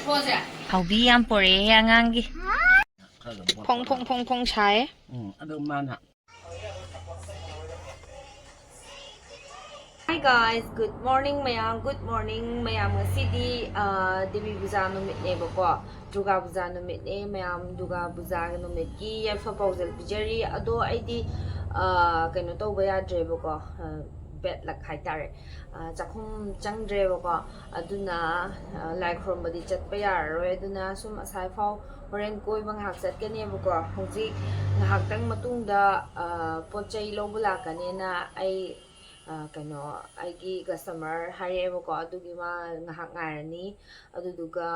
ꯍꯥꯎꯕꯤ ꯌꯥꯝ ꯄꯣꯔꯛꯑꯦ ꯑꯉꯥꯡꯒꯤ ꯐꯣꯡ ꯁꯥꯏ ꯑꯗꯨ ꯃꯥꯅ Hi guys, good morning mayam, good morning mayam ngasidi Devi Puja numitnebako Durga Puja numitne mayam Durga Puja numitki yafa paujal pijari ado aidi kaino tawba yadrebako bad luck haitare chakhum changdrebako aduna lai khurumjabadi chatpa yararoi aduna sum asai fau horen koiba ngahak chatkanebako hojik ngahaktang matungda potchai lawba lakanena ai kaino aigi customer hairebako adugi ma ngahak ngairani aduduga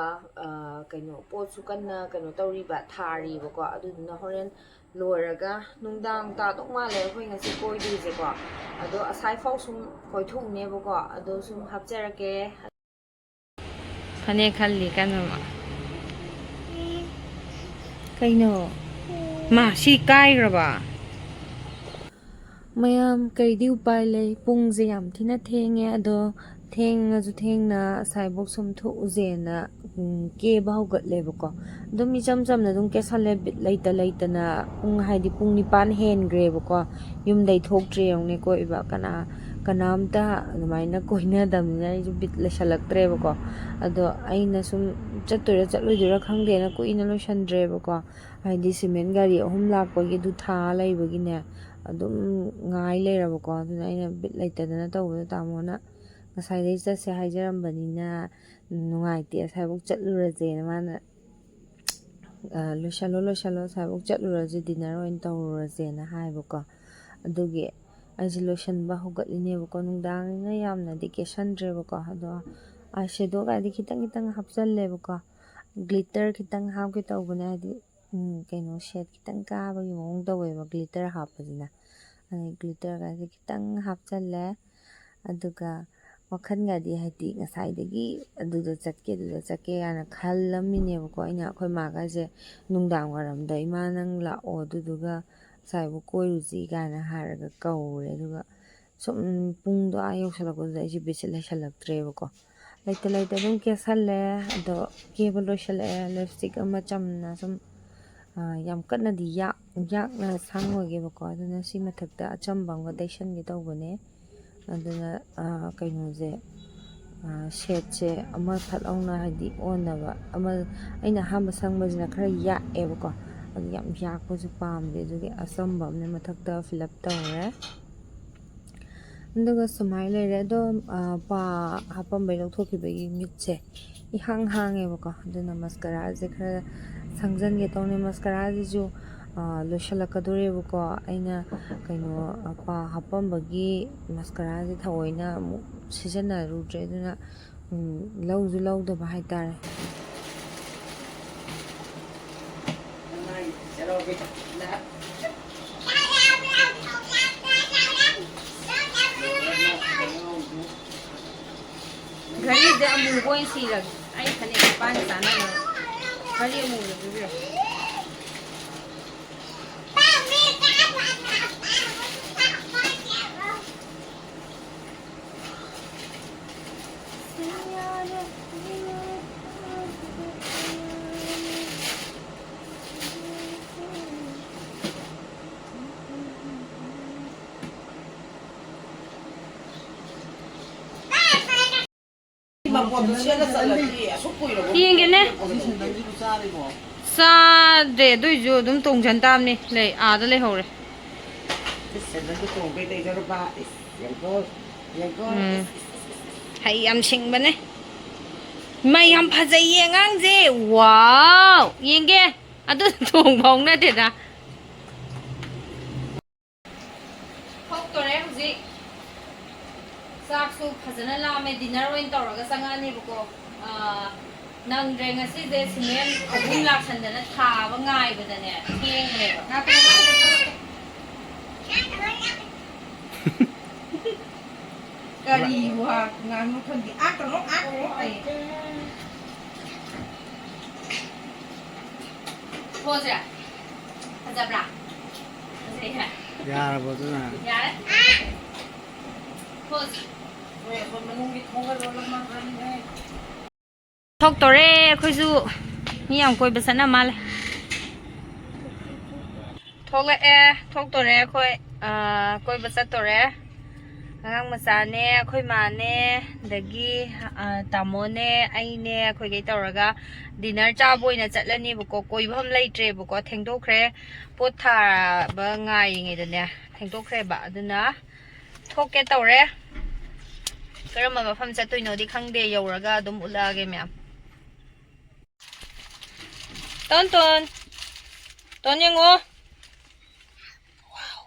kaino potsu kanna kaino tawriba tharibako aduduna horen loiraga nungdang ta tokmale khoi ngasi koidujeko ado asai fau sum koithungnebako ado sum hapjarake phane khalli kanama kaino ma si kaigraba mayam ꯀꯔꯤꯗꯤ ꯎꯄꯥꯏ ꯂꯩ ꯄꯨꯡꯁꯦ ꯌꯥꯝ ꯊꯤꯅ ꯊꯦꯡꯉꯦ ꯑꯗꯣ ꯊꯦꯡꯉꯁꯨ ꯊꯦꯡꯅ ꯑꯁꯥꯏꯕꯣꯛ ꯁꯨꯝ ꯊꯣꯛꯎꯁꯦꯅ ꯀꯦꯕ ꯍꯧꯒꯠꯂꯦꯕꯀꯣ ꯑꯗꯨꯝ ꯏꯆꯝ ꯆꯝꯅ ꯑꯗꯨꯝ ꯀꯦꯁꯜꯂꯦ ꯕꯤꯠ ꯂꯩꯇꯅ ꯍꯥꯏꯗꯤ ꯄꯨꯡ 9 ꯍꯦꯟꯈ꯭ꯔꯦꯕꯀꯣ ꯌꯨꯝꯗꯩ ꯊꯣꯛꯇ꯭ꯔꯤ ꯌꯦꯡꯉꯨꯅꯦ ꯀꯣꯏꯕ ꯀꯅꯥꯝꯇ ꯑꯗꯨꯃꯥꯏꯅ ꯀꯣꯏꯅꯗꯕꯅꯤꯅ ꯑꯩꯁꯨ ꯕꯤꯠ ꯂꯩꯁꯜꯂꯛꯇ꯭ꯔꯦꯕꯀꯣ ꯑꯗꯣ ꯑꯩꯅ ꯁꯨꯝ ꯆꯠꯇꯣꯏꯔꯥ ꯆꯠꯂꯣꯏꯗꯣꯏꯔꯥ ꯈꯪꯗꯦꯅ ꯀꯨꯏꯅ ꯂꯣꯏꯁꯟꯗ꯭ꯔꯦꯕꯀꯣ ꯍꯥꯏꯗꯤ ꯁꯤꯃꯦꯟ ꯒꯥꯔꯤ 3 ꯂꯥꯛꯄꯒꯤ ꯑꯗꯨ ꯊꯥ ꯂꯩꯕꯒꯤꯅꯦ ꯑꯗꯨꯝ ꯉꯥꯏ ꯂꯩꯔꯕꯀꯣ ꯑꯗꯨꯅ ꯑꯩꯅ ꯕꯤꯠ ꯂꯩꯇꯗꯅ ꯇꯧꯕꯗ ꯇꯥꯃꯣꯅ ꯉꯁꯥꯏꯗꯩ ꯆꯠꯁꯦ ꯍꯥꯏꯖꯔꯝꯕꯅꯤꯅ ꯅꯨꯡꯉꯥꯏꯇꯦ ꯑꯁꯥꯏꯕꯧ ꯆꯠꯂꯨꯔꯁꯦꯅ ꯃꯥꯅ ꯂꯣꯏꯁꯜꯂꯣ ꯑꯁꯥꯏꯕꯧ ꯆꯠꯂꯨꯔꯁꯦ ꯗꯤꯅꯔ ꯑꯣꯏꯅ ꯇꯧꯔꯨꯔꯁꯦꯅ ꯍꯥꯏꯕꯀꯣ ꯑꯗꯨꯒꯤ ꯑꯩꯁꯦ ꯂꯣꯏꯁꯟꯕ ꯍꯧꯒꯠꯂꯤꯅꯦꯕꯀꯣ ꯅꯨꯡꯗꯥꯡꯅꯤꯅ ꯌꯥꯝꯅꯗꯤ ꯀꯦꯁꯟꯗ꯭ꯔꯦꯕꯀꯣ ꯑꯗꯣ ꯑꯥꯏꯁꯦꯗꯣꯒꯗꯤ ꯈꯤꯇꯪ ꯍꯥꯞꯆꯜꯂꯦꯕꯀꯣ ꯒ꯭ꯂꯤꯇꯔ ꯈꯤꯇꯪ ꯍꯥꯞꯀꯦ ꯇꯧꯕꯅꯦ ꯍꯥꯏꯗꯤ ꯀꯩꯅꯣ ꯁꯦꯠ ꯈꯤꯇꯪ ꯀꯥꯕꯒꯤ ꯃꯑꯣꯡ ꯇꯧꯋꯦꯕ ꯒ꯭ꯂꯤꯇꯔ ꯍꯥꯞꯄꯁꯤꯅ ꯑꯗꯩ ꯒ꯭ꯂꯤꯇꯔꯒꯁꯦ ꯈꯤꯇꯪ ꯍꯥꯞꯆꯜꯂꯦ ꯑꯗꯨꯒ ꯋꯥꯈꯜꯒꯗꯤ ꯍꯥꯏꯗꯤ ꯉꯁꯥꯏꯗꯒꯤ ꯑꯗꯨꯗ ꯆꯠꯀꯦ ꯀꯥꯏꯅ ꯈꯜꯂꯝꯃꯤꯅꯦꯕꯀꯣ ꯑꯩꯅ ꯑꯩꯈꯣꯏ ꯃꯥꯒꯁꯦ ꯅꯨꯡꯗꯥꯡ ꯋꯥꯏꯔꯝꯗ ꯏꯃꯥ ꯅꯪ ꯂꯥꯛꯑꯣ ꯑꯗꯨꯗꯨꯒ ꯉꯁꯥꯏꯕꯨ ꯀꯣꯏꯔꯨꯁꯤ ꯀꯥꯏꯅ ꯍꯥꯏꯔꯒ ꯀꯧꯔꯦ ꯑꯗꯨꯒ ꯁꯨꯝ ꯄꯨꯡꯗꯣ ꯌꯧꯁꯜꯂꯛꯄꯗꯨꯗ ꯑꯩꯁꯦ ꯕꯤꯠꯁꯦ ꯂꯩꯁꯜꯂꯛꯇ꯭ꯔꯦꯕꯀꯣ ꯂꯩꯇ ꯑꯗꯨꯝ ꯀꯦꯁꯜꯂꯦ ꯑꯗꯣ ꯀꯦꯕ ꯂꯣꯏꯁꯜꯂꯛꯑꯦ ꯂꯤꯞꯁꯇꯤꯛ ꯑꯃ ꯆꯝꯅ ꯁꯨꯝ ꯌꯥꯝ ꯀꯟꯅꯗꯤ ꯌꯥꯛꯅ ꯁꯪꯉꯣꯏꯒꯦꯕꯀꯣ ꯑꯗꯨꯅ ꯁꯤ ꯃꯊꯛꯇ ꯑꯆꯝꯕ ꯑꯃꯒ ꯇꯩꯁꯟꯒꯦ ꯇꯧꯕꯅꯦ ꯑꯗꯨꯅ ꯀꯩꯅꯣꯁꯦ ꯁꯦꯠꯁꯦ ꯑꯃ ꯐꯠ ꯂꯥꯎꯅ ꯍꯥꯏꯗꯤ ꯑꯣꯟꯅꯕ ꯑꯃ ꯑꯩꯅ ꯑꯍꯥꯟꯕ ꯁꯪꯕꯁꯤꯅ ꯈꯔ ꯌꯥꯛꯑꯦꯕꯀꯣ ꯑꯗꯨ ꯌꯥꯝ ꯌꯥꯛꯄꯁꯨ ꯄꯥꯝꯗꯦ ꯑꯗꯨꯒꯤ ꯑꯆꯝꯕ ꯑꯃꯅ ꯃꯊꯛꯇ ꯐꯤꯜ ꯑꯞ ꯇꯧꯔꯦ ꯑꯗꯨꯒ ꯁꯨꯃꯥꯏꯅ ꯂꯩꯔꯦ ꯑꯗꯣ ꯄꯥ ꯍꯥꯞꯄꯝꯕꯩ ꯂꯧꯊꯣꯛꯈꯤꯕꯒꯤ ꯃꯤꯠꯁꯦ ꯏꯍꯥꯡ ꯍꯥꯡꯉꯦꯕꯀꯣ ꯑꯗꯨꯅ ꯃꯁꯀꯔꯥꯁꯦ ꯈꯔ ꯁꯪꯖꯟꯒꯦ ꯇꯧꯅꯦ ꯃꯁꯀꯔꯥꯁꯤꯁꯨ ꯂꯣꯏꯁꯜꯂꯛꯀꯗꯣꯔꯦꯕꯀꯣ ꯑꯩꯅ ꯀꯩꯅꯣ ꯄꯥ ꯍꯥꯞꯄꯝꯕꯒꯤ ꯃꯁꯀꯔꯥꯁꯦ ꯊꯑꯣꯏꯅ ꯑꯃꯨꯛ ꯁꯤꯖꯤꯟꯅꯔꯨꯗ꯭ꯔꯦ ꯑꯗꯨꯅ ꯂꯧꯁꯨ ꯂꯧꯗꯕ ꯍꯥꯏꯇꯥꯔꯦ ꯘꯔꯤꯁꯦ ꯑꯃꯨꯕ ꯑꯣꯏꯅ ꯁꯤꯔꯒꯦ ꯑꯩ ꯐꯅꯦꯛ ꯃꯄꯥꯟ ꯆꯥꯅꯕ ꯘꯔꯤ ꯑꯃꯨꯕ ꯄꯤꯕꯤꯔꯣ ꯌꯦꯡꯒꯦꯅꯦ ꯆꯥꯗ꯭ꯔꯦ ꯑꯗꯨꯏꯁꯨ ꯑꯗꯨꯝ ꯇꯣꯡꯁꯟ ꯇꯥꯕꯅꯤ ꯑꯥꯗ ꯂꯩꯍꯧꯔꯦ ꯍꯩ ꯌꯥꯝ ꯁꯤꯡꯕꯅꯦ ꯃꯩ ꯌꯥꯝ ꯐꯖꯩꯌꯦ ꯑꯉꯥꯡꯁꯦ ꯋꯥꯎ ꯌꯦꯡꯒꯦ ꯑꯗꯨ ꯇꯣꯡꯕ ꯍꯧꯅꯗꯦꯗ ꯊꯣꯛꯇꯣꯔꯦ ꯍꯧꯖꯤꯛ ꯆꯥꯛꯁꯨ ꯐꯖꯅ ꯂꯥꯝꯃꯦ ꯗꯤꯅꯔ ꯑꯣꯏꯅ ꯇꯧꯔꯒ ꯆꯪꯉꯛꯑꯅꯦꯕꯀꯣ ꯅꯪꯗ꯭ꯔꯦ ꯉꯁꯤꯁꯦ ꯁꯤꯃꯦꯟ 3 ꯂꯥꯛꯁꯟꯗꯅ ꯊꯥꯕ ꯉꯥꯏꯕꯗꯅꯦ ꯊꯦꯡꯈ꯭ꯔꯦꯕ ꯀꯔꯤ ꯋꯥ ꯉꯥꯡꯅꯣ ꯈꯪꯗꯦ ꯀꯩꯅꯣ ꯑꯩ ꯄꯣꯁꯦ ꯐꯖꯕ꯭ꯔꯥ ꯐꯖꯩꯍꯦ ꯌꯥꯔꯕꯣ ꯑꯗꯨꯅ ꯌꯥꯔꯦ ꯄꯣꯁ ꯃꯅꯨꯡꯒꯤ ꯊꯣꯡꯒ ꯂꯣꯜꯂꯝꯃꯒꯅꯤ Thok tore khoi su mi am koi basana mal. Thok le thok tore khoi koi basat tore. Ngang masane khoi mane dagi tamone aine khoi gai tawraga dinner cha boina chatlani buko koi bham leitre buko thengdokre pot tha ba ngai ngai dane thengdokre ba aduna thokke tawre karama mafam chatoino di khangde yoraga adum ulage myam ton yengo wow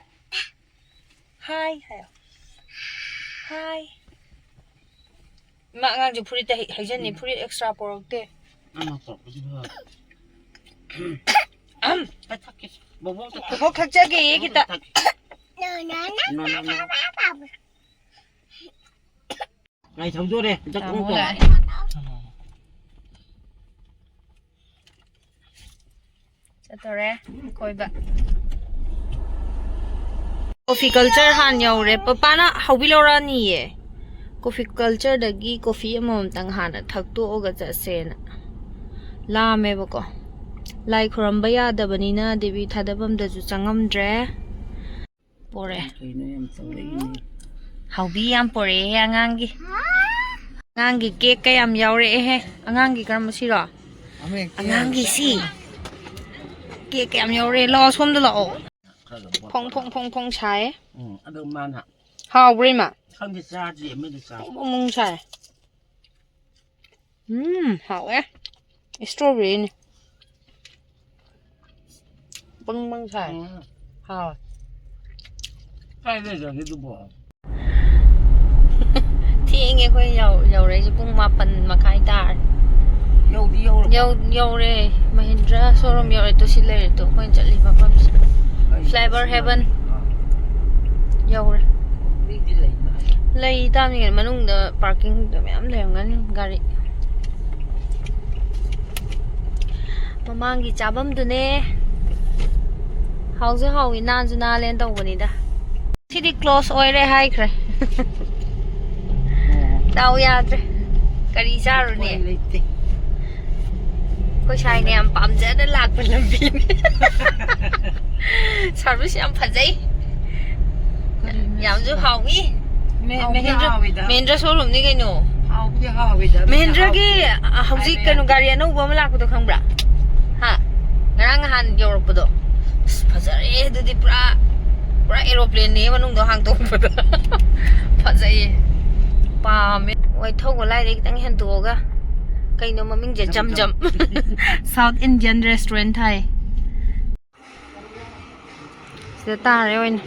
hi hi ma ngang ju puri ta haijan ni puri extra porokte Ano to? Takis. Bobok to. bobok khakjage kita No. Ngay phngdre, chắc cũng có. Chatore Koiba. Coffee culture han yaure papa na hawilora ni ye. Coffee culture dagi coffee amom tang hana thakto oga cha sena. La me bako. Lai khuramba ya dabanina devi thadabam da ju changamdre. Pore. Hawbi yam pore he angangi. Angangi cake kayam yaure he. Angangi karam siro. Angangi si. Cake kayam yaure lo som da lo. Phong chai. Ano man ha? How brima. Không được ra gì mới được sao? Mông chai. Hảo ấy. Strawberry này. Bông chai. Hảo. Cái này giờ cái bỏ. Thì anh em quay dầu đấy chứ cũng mà phần mà khai ta. Dầu đấy mà hình ra showroom dầu đấy tôi xin lấy tôi quay chạy đi vào phẩm Flavor Heaven. Dầu đấy. Lay tam ni manung da parking da myam leungan gari mamangi chabam dune hauju hawi nan ju na len tong bani da thidi close oire hai khre dau yadre kari charu ne ko shai ne am Pamjaba lak ban lambi service am phajai yam ju hawi Mahendra showroom ni kaino Mahendra ki hauji kanu gari anouba ma lakpado khangbra ha ngarang han yorakpado phajare dudi pura aeroplane ne manung do hangtokpado phajai pame wai thog lai de kitang hen toga kaino maming je jam South Indian restaurant thai sida tare oin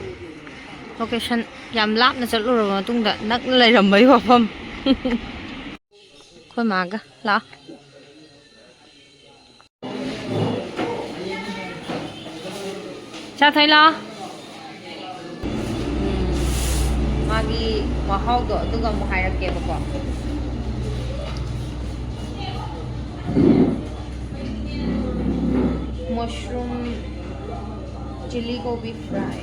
location yam lap na chalu ro matung da nak lai ram mai wafam khoi ma ga la cha thai la magi wa hau do duga mu hai rakke ba ko mushroom chili gobi fry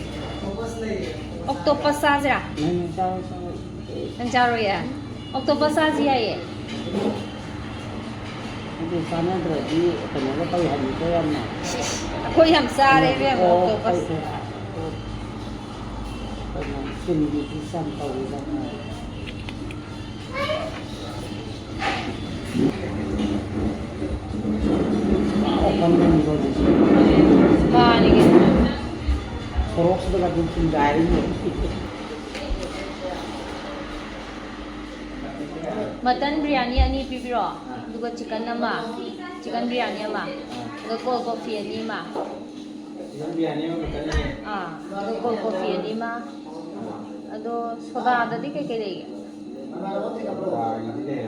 octopus saja. Nang jaro ya. Octopus saja ya. Itu sana berarti ternyata tahu hari itu yang mana? Aku yang sare ya octopus. Tinggi pisang tahu sana. Oh, kamu ni boleh. Wah, ni gitu. Korok sudah kadang phngdre ni. Mutton biryani ani pipiro. Duga chicken nama. Chicken biryani ama. Duga cold coffee ani ma. Chicken biryani ama betul ni. Duga cold coffee ani ma. Ado soda ada di keke lagi. Wah, ini deh.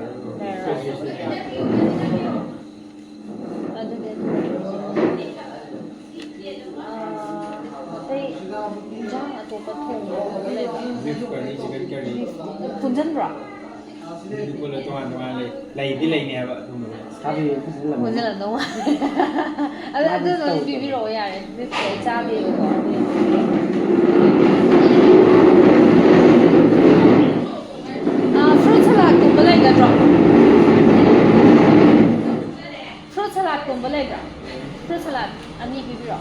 Ada deh. Injang atau patung Beef curry, chicken curry. punjan bro Itu boleh tuan le. Lai di lai ni apa tu? Tapi punjan lah dong. Ada tu bibi roh ya, ni cabai roh. Fruit salad tu boleh gak drop. salad gumba leibra. Fruit salad ani pibiro.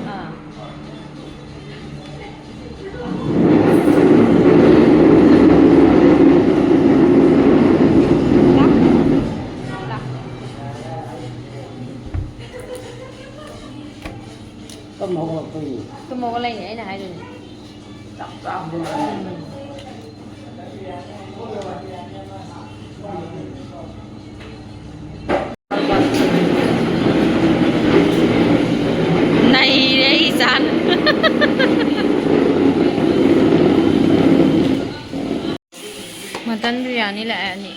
Ah. Có một cái gì? Tôi mua cái này nhảy này rồi. Đập đập đi. Này đấy San. Mutton biryani là nè.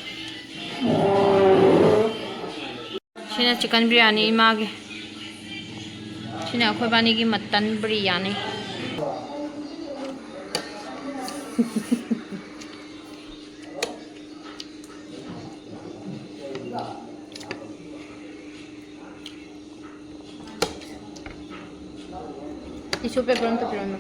Sina chicken biryani Emagi. Sina khoi bani ki mutton biryani. Tissue paper untuk pirano.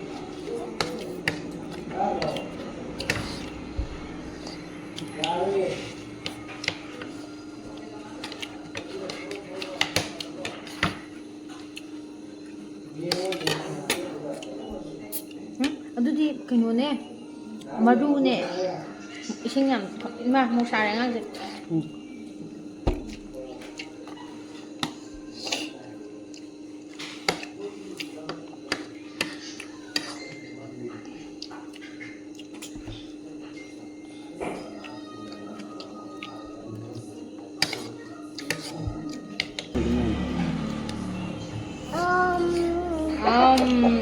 Aduh di keno ne, maru ne, ising yang mah mau sarang aja.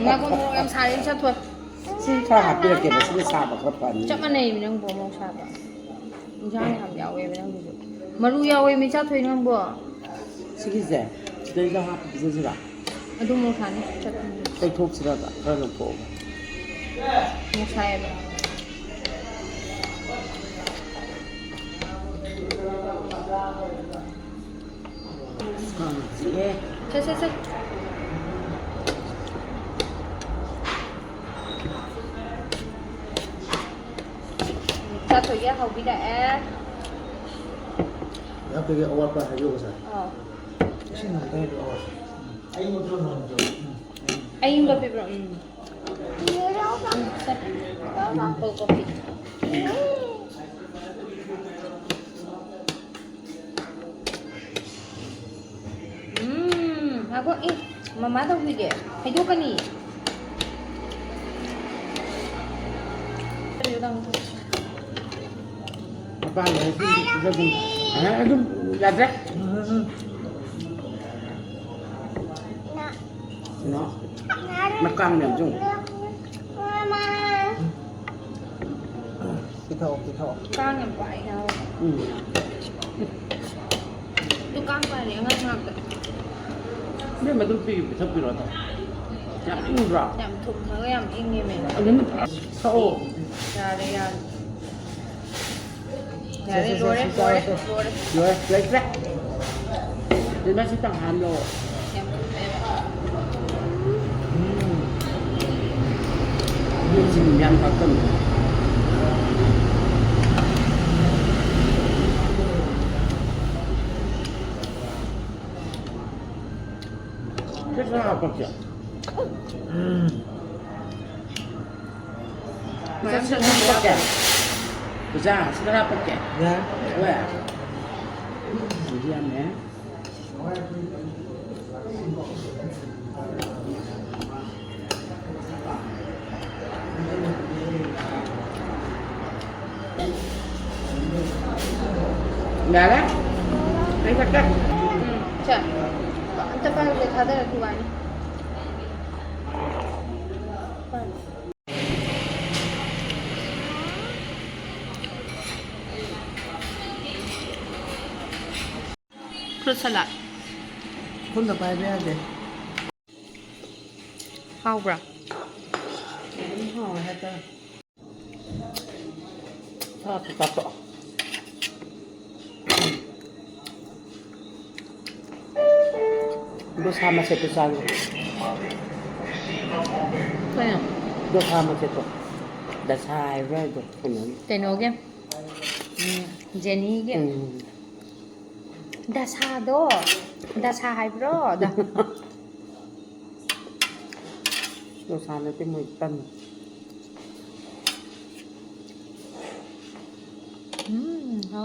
Ngaku mau em sarin satu. Xin cho hạt bia kể là xin sao mà có phần. Chắc này mình đang bổ màu sao vậy? Mình cho anh làm giàu em đang bổ. Mà lu giàu em mình chắc thôi đang bổ. Xin cái gì? Đây là hạt bia gì đó? Aduh mau kan? Đây thuốc gì đó? Rồi nó bổ. Mau saya. Cek. Satu ya, hau bida eh. Ya, pergi awal apa hari itu saya? Oh. Sini nanti ada awal. Ayo mau turun nanti. Ayo kopi bro. Apple kopi. Aku mama tahu dia. Itu kan ni. Apa yang itu? Itu ada? Nó căng điểm chung. Cái thau. Căng nhầm quậy đâu. Tôi căng quậy để ngắt. Nhưng mà tôi bị thấp bị rồi thôi. Nhắm im rõ. Nhầm thùng thớ em im nghe mày. Đến sau. Ra đây ra. Rồi, lấy ra. Đến bác sĩ tặng hàn rồi. Điều chỉnh nhằm vào cần. Thế sao còn chưa? Mà sẽ không có kẻ. Ra, sẽ ra có kẻ. Dạ. Ôi à. Đi ăn nhé. Nggak ada? Ini kakak. Cak. Kita kan udah ada tuan. Fruit salad. Không được bài ra để. How bro? Hỏi hết ta. Tập. Ito sama sa ito sa Kaya? ito sama sa ito. Dasay, right? Tinog yan? Jenny yan? Dasado. ดาชาไฮบรอด Đồ xào này cái mùi tần. เขา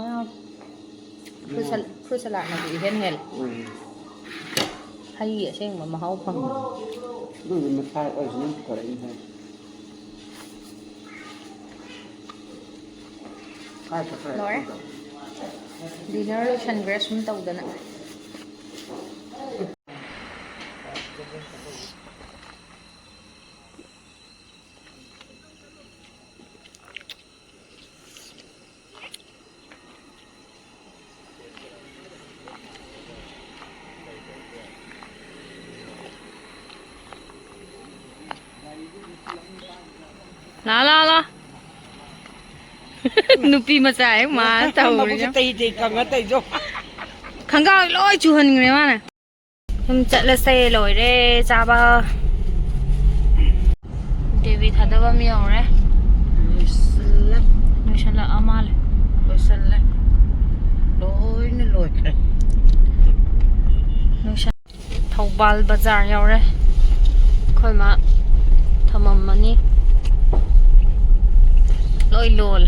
คือสลัดมาดีเห็นเห็นให้เหยียดเช่นมาเขาพัง Đúng rồi, mà khai ở dưới có đấy thôi. Khai cho khai. Nói dinner lo chan grass mun tau dana la nupi masai ma tau Mà cái tay thì cầm cái tay vô. khang gao loi chu han ngai ma na hum chat la se loi re cha ba devi thada ba mi aur re nu shan la amal Lôi sân lên. Lôi nó lôi cái. nu shan Thobal bazaar yaur re khoi ma thamam mani loi lol